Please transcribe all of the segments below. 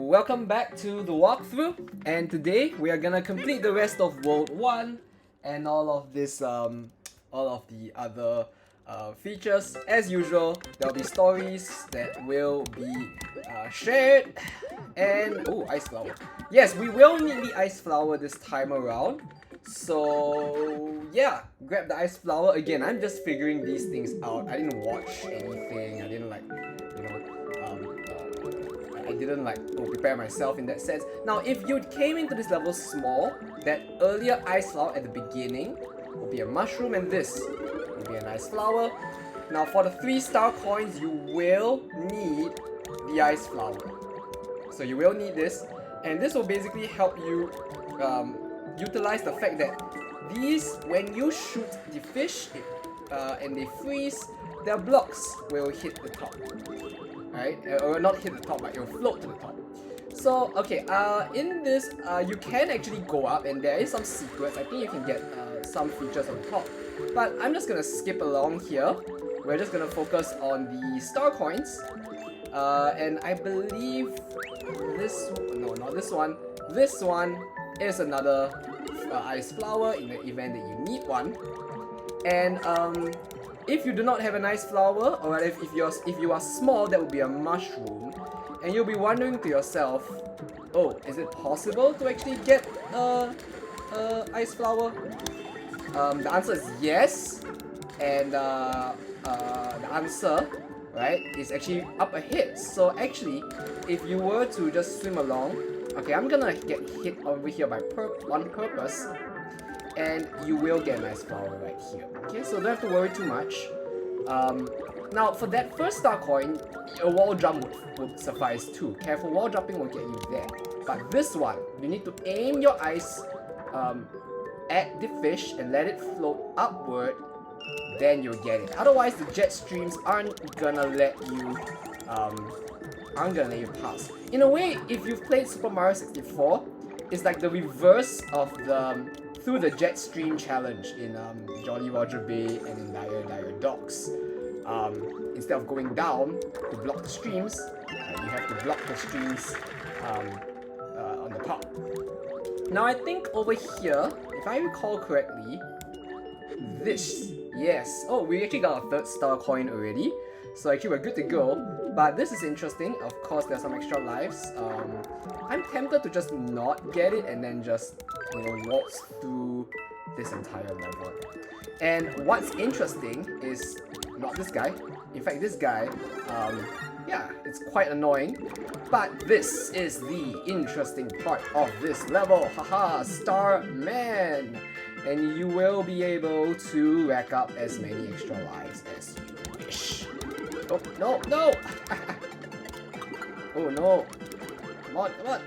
welcome back to the walkthrough, and today we are gonna complete the rest of World 1 and all of the other features. As usual, there'll be stories that will be shared, and oh, ice flower. Yes, we will need the ice flower this time around. So yeah, grab the ice flower. Again, I'm just figuring these things out. I didn't watch anything. I didn't prepare myself in that sense. Now, if you came into this level small, that earlier ice flower at the beginning will be a mushroom, and this will be a nice flower. Now, for the 3-star coins, you will need the ice flower. So you will need this, and this will basically help you utilize the fact that these, when you shoot the fish and they freeze, their blocks will hit the top. Right? Or not hit the top, but it will float to the top. So, okay, in this, you can actually go up, and there is some secrets. I think you can get some features on top. But I'm just gonna skip along here. We're just gonna focus on the star coins. And I believe this, no, not this one. This one is another ice flower in the event that you need one. And if you do not have an ice flower, or if you are small, that would be a mushroom. And you'll be wondering to yourself, oh, is it possible to actually get ice flower? The answer is yes, and the answer, right, is actually up ahead. So actually, if you were to just swim along, okay, I'm gonna get hit over here on purpose, and you will get an ice flower right here. Okay, so don't have to worry too much. Now, for that first star coin, a wall jump would suffice too. Careful, wall jumping will get you there. But this one, you need to aim your ice at the fish and let it float upward, then you'll get it. Otherwise, the jet streams aren't gonna let you pass. In a way, if you've played Super Mario 64, it's like the reverse of the through the jet stream challenge in Jolly Roger Bay and in Dire Docks. Instead of going down to block the streams, you have to block the streams on the top. Now, I think over here, if I recall correctly, this, yes. Oh, we actually got a 3rd-star coin already. So actually we're good to go. But this is interesting. Of course, there's some extra lives. I'm tempted to just not get it and then just, waltz through this entire level. And what's interesting is not this guy. In fact, this guy, yeah, it's quite annoying. But this is the interesting part of this level. Haha, Starman! And you will be able to rack up as many extra lives as you wish. Oh, no, no! Oh no. Come on, come on.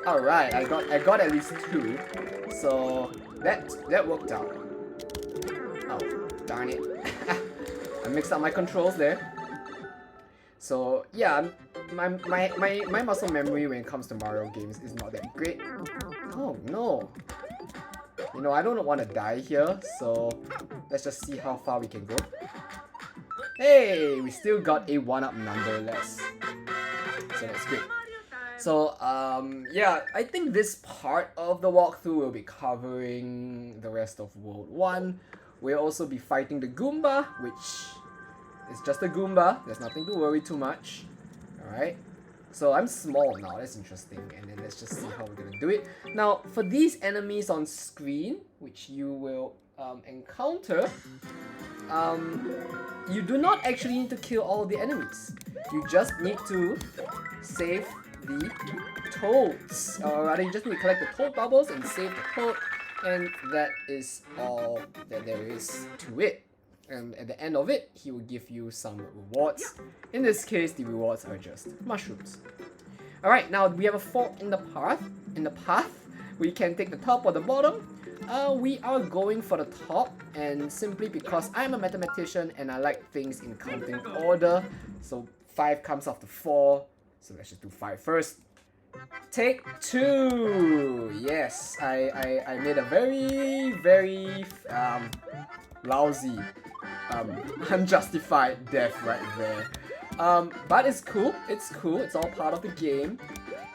Alright, I got at least 2. So that worked out. Oh, darn it. I mixed up my controls there. So yeah, my muscle memory when it comes to Mario games is not that great. Oh no. I don't want to die here, so let's just see how far we can go. Hey, we still got a 1-up nonetheless. So that's great. So, yeah, I think this part of the walkthrough will be covering the rest of World 1. We'll also be fighting the Goomba, which is just a Goomba. There's nothing to worry too much. Alright. So I'm small now, that's interesting. And then let's just see how we're gonna do it. Now, for these enemies on screen, which you will encounter, you do not actually need to kill all the enemies. You just need to save the toads. Or rather, you just need to collect the toad bubbles and save the toad. And that is all that there is to it. And at the end of it, he will give you some rewards. In this case, the rewards are just mushrooms. Alright, now we have a fork in the path. We can take the top or the bottom. We are going for the top, and simply because I'm a mathematician and I like things in counting order, so 5 comes after 4, so let's just do 5 first. Take 2! Yes, I made a very lousy, unjustified death right there. But it's cool. It's cool. It's all part of the game.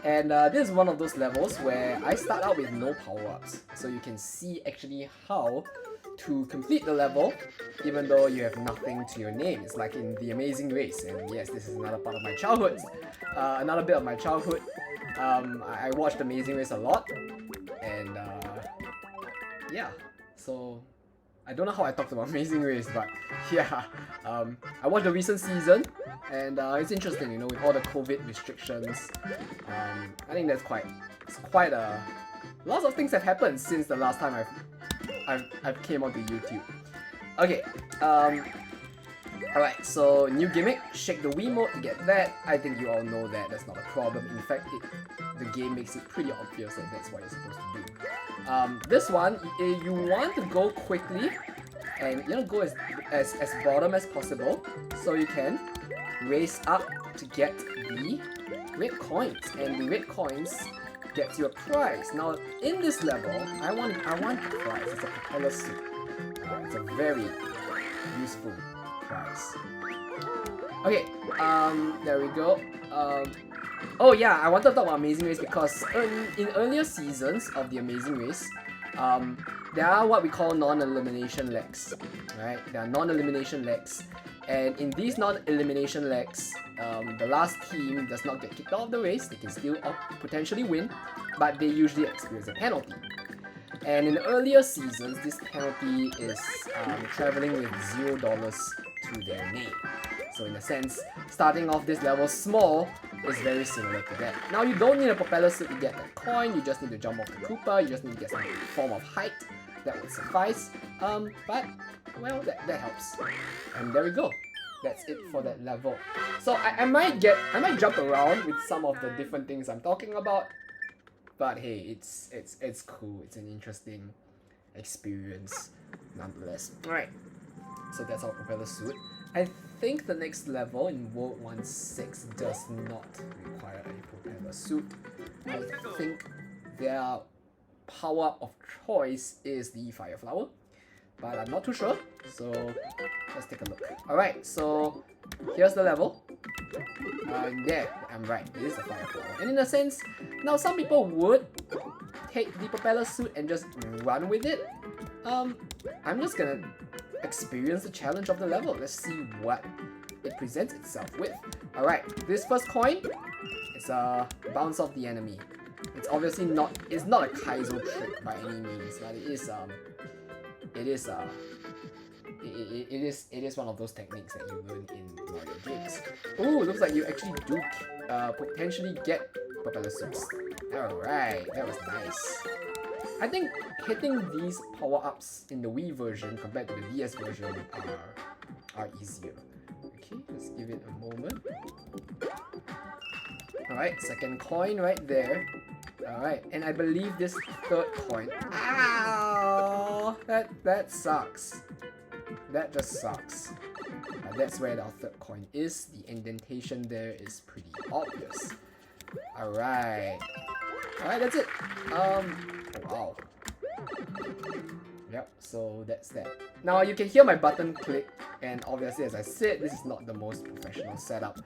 And this is one of those levels where I start out with no power-ups. So you can see actually how to complete the level even though you have nothing to your name. It's like in The Amazing Race. And yes, this is another part of my childhood. Another bit of my childhood. I watched Amazing Race a lot. And yeah, so I don't know how I talked about Amazing Race, but yeah, I watched the recent season, and it's interesting, you know, with all the COVID restrictions. I think it's quite lots of things have happened since the last time I've came onto YouTube. Okay, alright, so new gimmick, shake the Wiimote to get that. I think you all know that, that's not a problem. In fact, the game makes it pretty obvious that that's what you're supposed to do. This one, you want to go quickly and you know, go as bottom as possible so you can race up to get the red coins, and the red coins gets you a prize. Now in this level, I want the prize. It's a propeller suit. It's a very useful prize. Okay, there we go. Oh yeah, I wanted to talk about Amazing Race because in earlier seasons of the Amazing Race, there are what we call non-elimination legs, right? There are non-elimination legs, and in these non-elimination legs, the last team does not get kicked out of the race. They can still potentially win, but they usually experience a penalty. And in earlier seasons, this penalty is traveling with $0 to their name. So in a sense, starting off this level small is very similar to that. Now you don't need a propeller suit to get that coin, you just need to jump off the Koopa, you just need to get some form of height, that would suffice. But, well, that helps. And there we go. That's it for that level. So I might jump around with some of the different things I'm talking about, but hey, it's cool, it's an interesting experience nonetheless. Alright, so that's our propeller suit. I think the next level in World 1.6 does not require a propeller suit. I think their power of choice is the fire flower, but I'm not too sure, so let's take a look. Alright, so here's the level. Yeah, I'm right, it is a fire flower. And in a sense, now some people would take the propeller suit and just run with it. I'm just gonna experience the challenge of the level. Let's see what it presents itself with. Alright, this first coin is a bounce off the enemy. It's obviously not a Kaizo trick by any means, but it is one of those techniques that you learn in Mario games. Ooh, looks like you actually do potentially get propeller suits. Alright, that was nice. I think hitting these power-ups in the Wii version compared to the DS version are easier. Okay, let's give it a moment. Alright, second coin right there. Alright, and I believe this third coin... Ow! That sucks. That just sucks. That's where our third coin is. The indentation there is pretty obvious. Alright. Alright, that's it. Oh, wow. Yep, so that's that. Now you can hear my button click, and obviously as I said, this is not the most professional setup.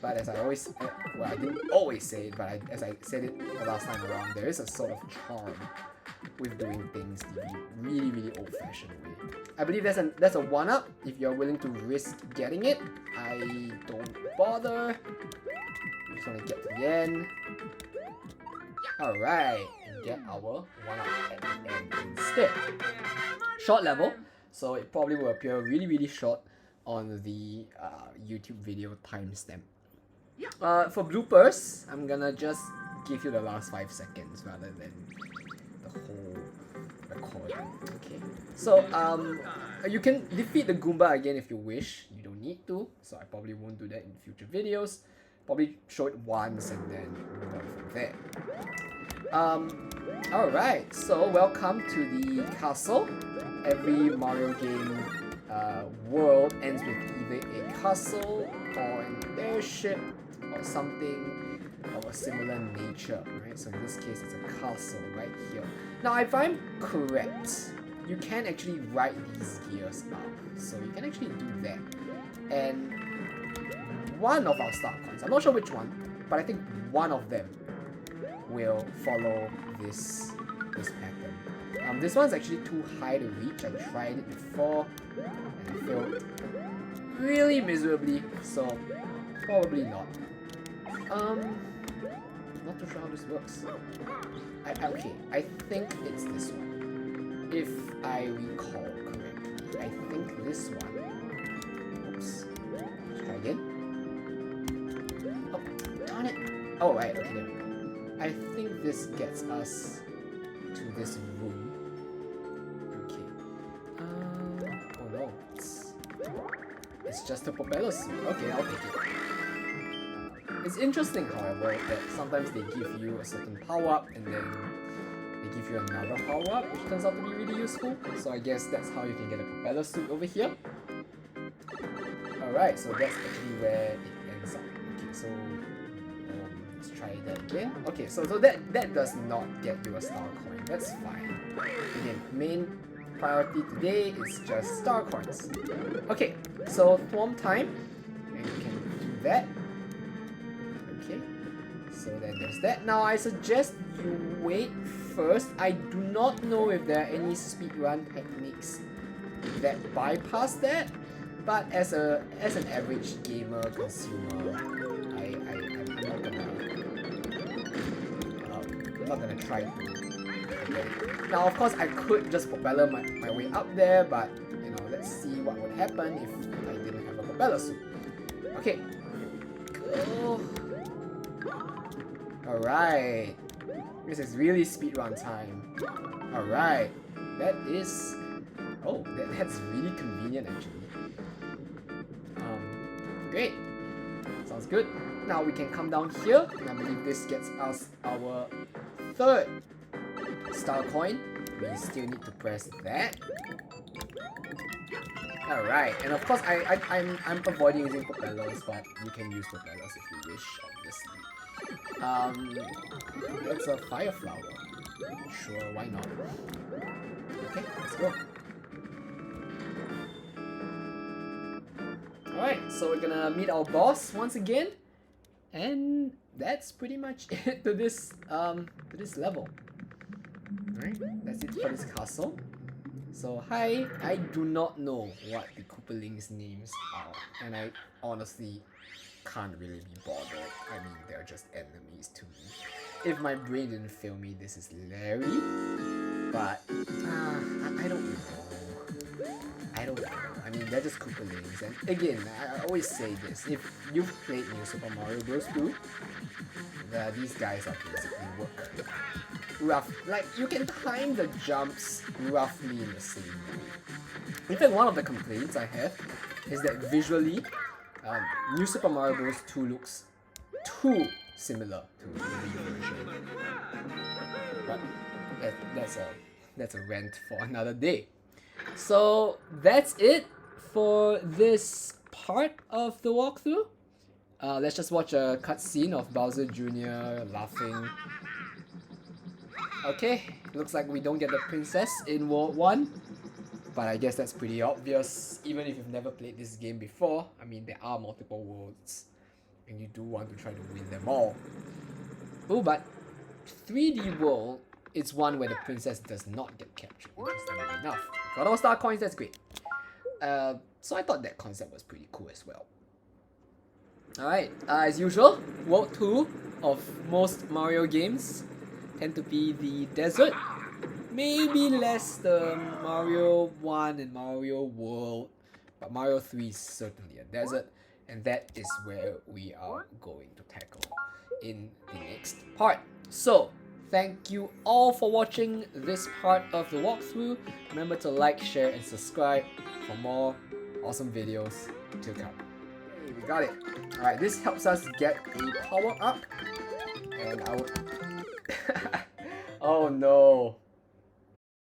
But as I always, well, I didn't always say it, but as I said it the last time around, there is a sort of charm with doing things the really, really old-fashioned way. I believe that's a 1-up if you're willing to risk getting it. I don't bother. I just want to get to the end. Alright, and get our 1-up at the end instead. Short level, so it probably will appear really, really short on the YouTube video timestamp. For bloopers, I'm gonna just give you the last 5 seconds rather than the whole recording. Okay. So you can defeat the Goomba again if you wish. You don't need to, so I probably won't do that in future videos. Probably show it once and then move on from there. Alright, so welcome to the castle. Every Mario game world ends with either a castle or an airship or something of a similar nature, right? So in this case, it's a castle right here. Now, if I'm correct, you can actually ride these gears up. So you can actually do that. And one of our star coins, I'm not sure which one, but I think one of them will follow this pattern. This one's actually too high to reach. I tried it before and I failed really miserably, so probably not. Not too sure how this works. Okay, I think it's this one. If I recall correctly, I think this one. Oops. Let's try again. Oh, darn it! Oh, right, okay, there we go. I think this gets us to this room. Okay. Oh no, it's just a propeller suit. Okay, I'll take it. It's interesting, however, that sometimes they give you a certain power-up and then they give you another power-up, which turns out to be really useful. So I guess that's how you can get a propeller suit over here. Alright, so that's actually where it ends up. Okay, so let's try that again. Okay, so that does not get you a star coin. That's fine. Again, main priority today is just star coins. Okay, so swarm time, and you can do that. Okay, so then there's that. Now I suggest you wait first. I do not know if there are any speedrun techniques that bypass that, but as an average gamer consumer, I'm not gonna try to get it. Now of course I could just propeller my way up there, but you know, let's see what would happen if I didn't have a propeller suit. Okay, here we go. Alright, this is really speedrun time. Alright, that is... Oh, that's really convenient actually. Great, sounds good. Now we can come down here, and I believe this gets us our third star coin. We still need to press that. Alright, and of course I'm avoiding using propellers, but you can use propellers if you wish, obviously. That's a fire flower. Sure, why not? Okay, let's go. Alright, so we're gonna meet our boss once again. And that's pretty much it to this level. Alright, that's it for this castle. So hi, I do not know what the Koopalings' names are, and I honestly can't really be bothered. I mean, they're just enemies to me. If my brain didn't fail me, this is Larry, but I don't know. I don't know. I mean, they're just Koopalings, and again, I always say this: if you've played New Super Mario Bros. 2, these guys are basically rough. Like, you can time the jumps roughly in the same way. In fact, one of the complaints I have is that visually, New Super Mario Bros. 2 looks too similar to the Wii version. But that's a rant for another day. So that's it for this part of the walkthrough. Let's just watch a cutscene of Bowser Jr. laughing. Okay, looks like we don't get the princess in World 1. But I guess that's pretty obvious, even if you've never played this game before. I mean, there are multiple worlds, and you do want to try to win them all. Oh, but 3D World is one where the princess does not get captured, interestingly enough. Got all star coins, that's great. So I thought that concept was pretty cool as well. Alright, as usual, World 2 of most Mario games tend to be the desert. Maybe less the Mario 1 and Mario World, but Mario 3 is certainly a desert, and that is where we are going to tackle in the next part. So, thank you all for watching this part of the walkthrough. Remember to like, share, and subscribe for more awesome videos to come. Hey, we got it. Alright, this helps us get a power up, and I would... Oh no.